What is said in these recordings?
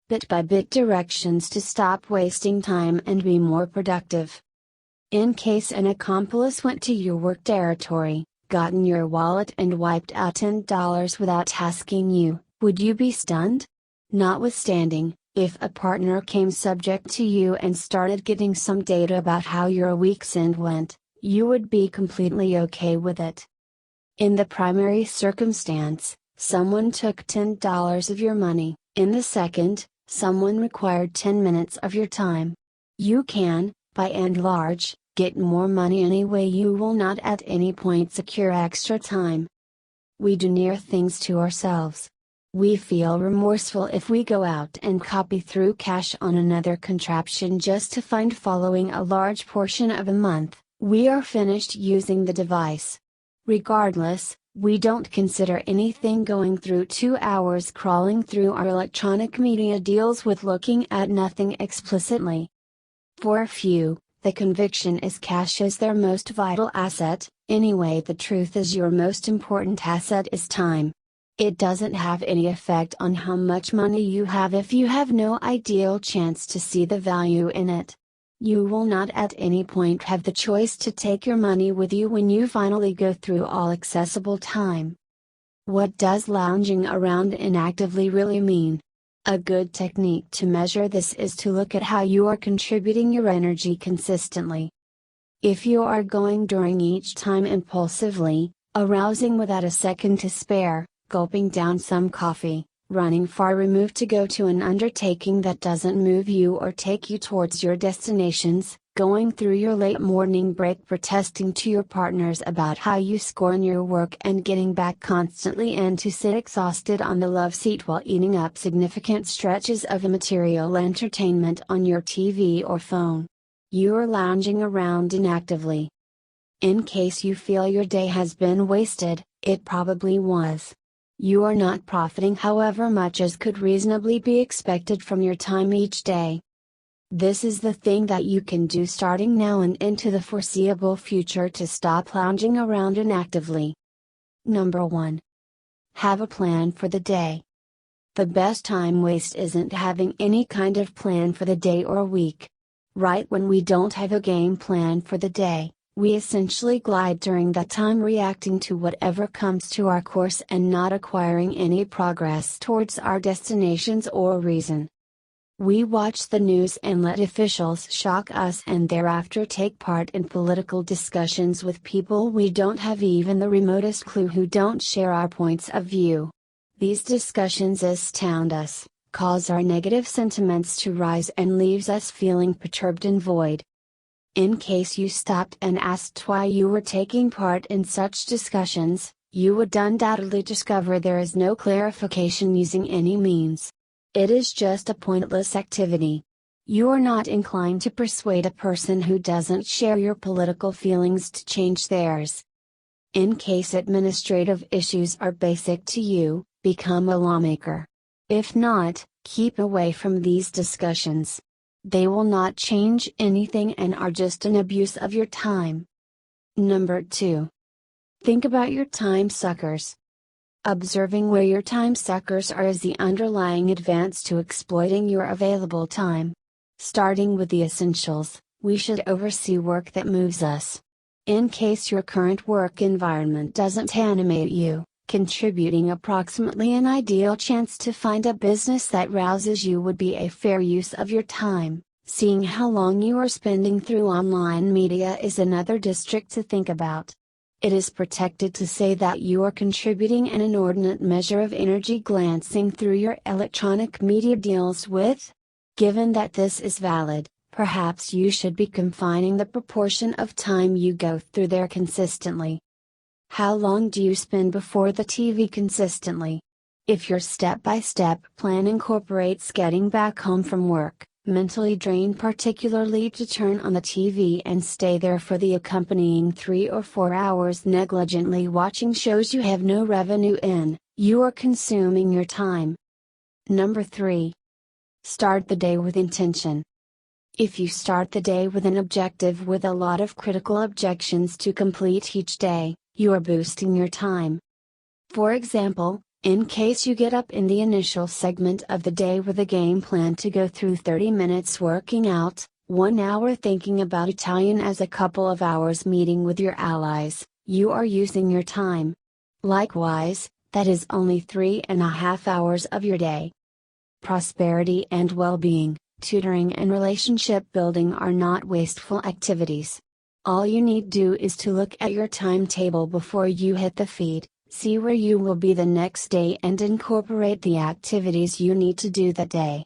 bit-by-bit directions to stop wasting time and be more productive. In case an accomplice went to your work territory, gotten your wallet and wiped out $10 without asking you, would you be stunned? Notwithstanding, if a partner came subject to you and started getting some data about how your week's end went, you would be completely okay with it. In the primary circumstance, someone took $10 of your money. In the second, someone required 10 minutes of your time. You can, by and large, get more money anyway. You will not at any point secure extra time. We do near things to ourselves. We feel remorseful if we go out and copy through cash on another contraption just to find following a large portion of a month, we are finished using the device. Regardless, we don't consider anything going through 2 hours crawling through our electronic media deals with looking at nothing explicitly. For a few, the conviction is cash is their most vital asset. Anyway, the truth is your most important asset is time. It doesn't have any effect on how much money you have if you have no ideal chance to see the value in it. You will not at any point have the choice to take your money with you when you finally go through all accessible time. What does lounging around inactively really mean? A good technique to measure this is to look at how you are contributing your energy consistently. If you are going during each time impulsively, arousing without a second to spare, gulping down some coffee, running far removed to go to an undertaking that doesn't move you or take you towards your destinations, going through your late morning break protesting to your partners about how you score in your work and getting back constantly and to sit exhausted on the love seat while eating up significant stretches of immaterial entertainment on your TV or phone. You are lounging around inactively. In case you feel your day has been wasted, it probably was. You are not profiting however much as could reasonably be expected from your time each day. This is the thing that you can do starting now and into the foreseeable future to stop lounging around inactively. Number 1. Have a plan for the day. The best time waste isn't having any kind of plan for the day or week. Right when we don't have a game plan for the day, we essentially glide during that time reacting to whatever comes to our course and not acquiring any progress towards our destinations or reason. We watch the news and let officials shock us and thereafter take part in political discussions with people we don't have even the remotest clue who don't share our points of view. These discussions astound us, cause our negative sentiments to rise and leaves us feeling perturbed and void. In case you stopped and asked why you were taking part in such discussions, you would undoubtedly discover there is no clarification using any means. It is just a pointless activity. You are not inclined to persuade a person who doesn't share your political feelings to change theirs. In case administrative issues are basic to you, become a lawmaker. If not, keep away from these discussions. They will not change anything and are just an abuse of your time. Number 2. Think about your time suckers. Observing where your time suckers are is the underlying advance to exploiting your available time. Starting with the essentials, we should oversee work that moves us. In case your current work environment doesn't animate you, contributing approximately an ideal chance to find a business that rouses you would be a fair use of your time. Seeing how long you are spending through online media is another district to think about. It is protected to say that you are contributing an inordinate measure of energy glancing through your electronic media deals with. Given that this is valid, perhaps you should be confining the proportion of time you go through there consistently. How long do you spend before the TV consistently? If your step-by-step plan incorporates getting back home from work, mentally drained particularly to turn on the TV and stay there for the accompanying 3 or 4 hours negligently watching shows you have no revenue in, you are consuming your time. Number 3. Start the day with intention. If you start the day with an objective with a lot of critical objections to complete each day, you are boosting your time. For example, In case you get up in the initial segment of the day with a game plan to go through 30 minutes working out, 1 hour thinking about Italian as a couple of hours meeting with your allies, you are using your time. Likewise, that is only 3.5 hours of your day. Prosperity and well-being, tutoring and relationship building are not wasteful activities. All you need do is to look at your timetable before you hit the feed, see where you will be the next day and incorporate the activities you need to do that day.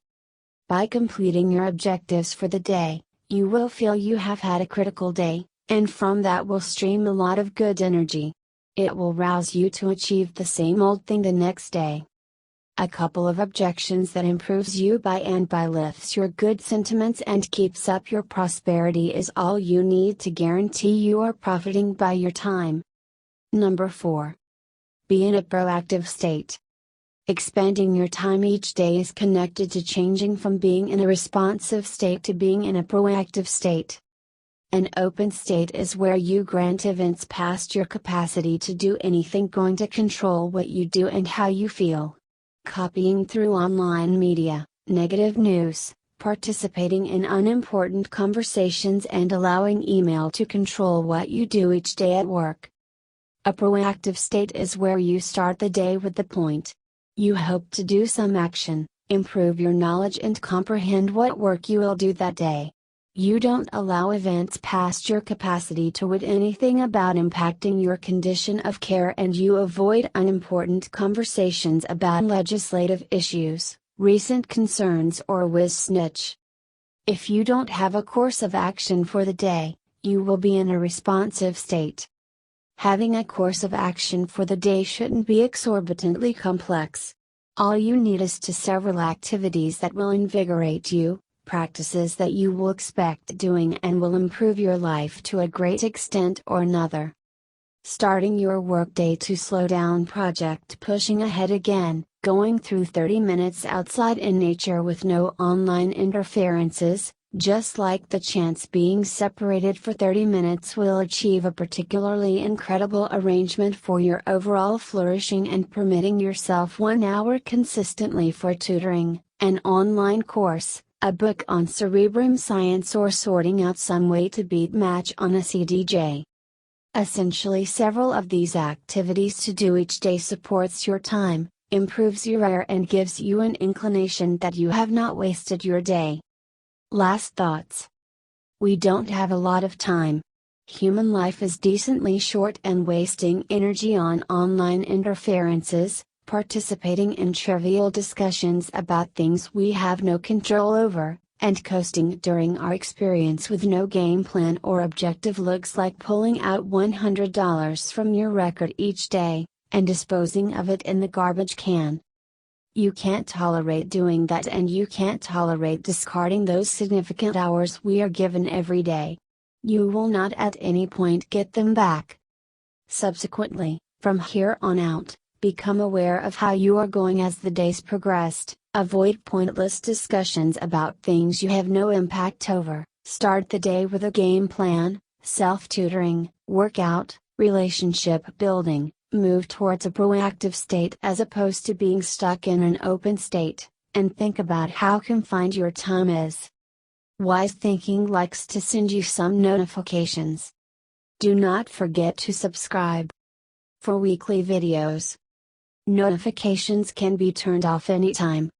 By completing your objectives for the day, you will feel you have had a critical day, and from that will stream a lot of good energy. It will rouse you to achieve the same old thing the next day. A couple of objections that improves you by and by lifts your good sentiments and keeps up your prosperity is all you need to guarantee you are profiting by your time. Number 4. Be in a proactive state. Expanding your time each day is connected to changing from being in a responsive state to being in a proactive state. An open state is where you grant events past your capacity to do anything going to control what you do and how you feel. Copying through online media, negative news, participating in unimportant conversations and allowing email to control what you do each day at work. A proactive state is where you start the day with the point. You hope to do some action, improve your knowledge and comprehend what work you will do that day. You don't allow events past your capacity to wit anything about impacting your condition of care and you avoid unimportant conversations about legislative issues, recent concerns or whiz-snitch. If you don't have a course of action for the day, you will be in a responsive state. Having a course of action for the day shouldn't be exorbitantly complex. All you need is to several activities that will invigorate you, practices that you will expect doing and will improve your life to a great extent or another. Starting your workday to slow down project pushing ahead again, going through 30 minutes outside in nature with no online interferences, just like the chance being separated for 30 minutes will achieve a particularly incredible arrangement for your overall flourishing and permitting yourself 1 hour consistently for tutoring, an online course, a book on cerebrum science or sorting out some way to beat match on a CDJ. Essentially several of these activities to do each day supports your time, improves your air and gives you an inclination that you have not wasted your day. Last thoughts. We don't have a lot of time. Human life is decently short and wasting energy on online interferences, participating in trivial discussions about things we have no control over, and coasting during our experience with no game plan or objective looks like pulling out $100 from your record each day, and disposing of it in the garbage can. You can't tolerate doing that and you can't tolerate discarding those significant hours we are given every day. You will not at any point get them back. Subsequently, from here on out, become aware of how you are going as the days progressed, avoid pointless discussions about things you have no impact over, start the day with a game plan, self-tutoring, workout, relationship building, move towards a proactive state as opposed to being stuck in an open state, and think about how confined your time is. Wise Thinking likes to send you some notifications. Do not forget to subscribe for weekly videos. Notifications can be turned off anytime.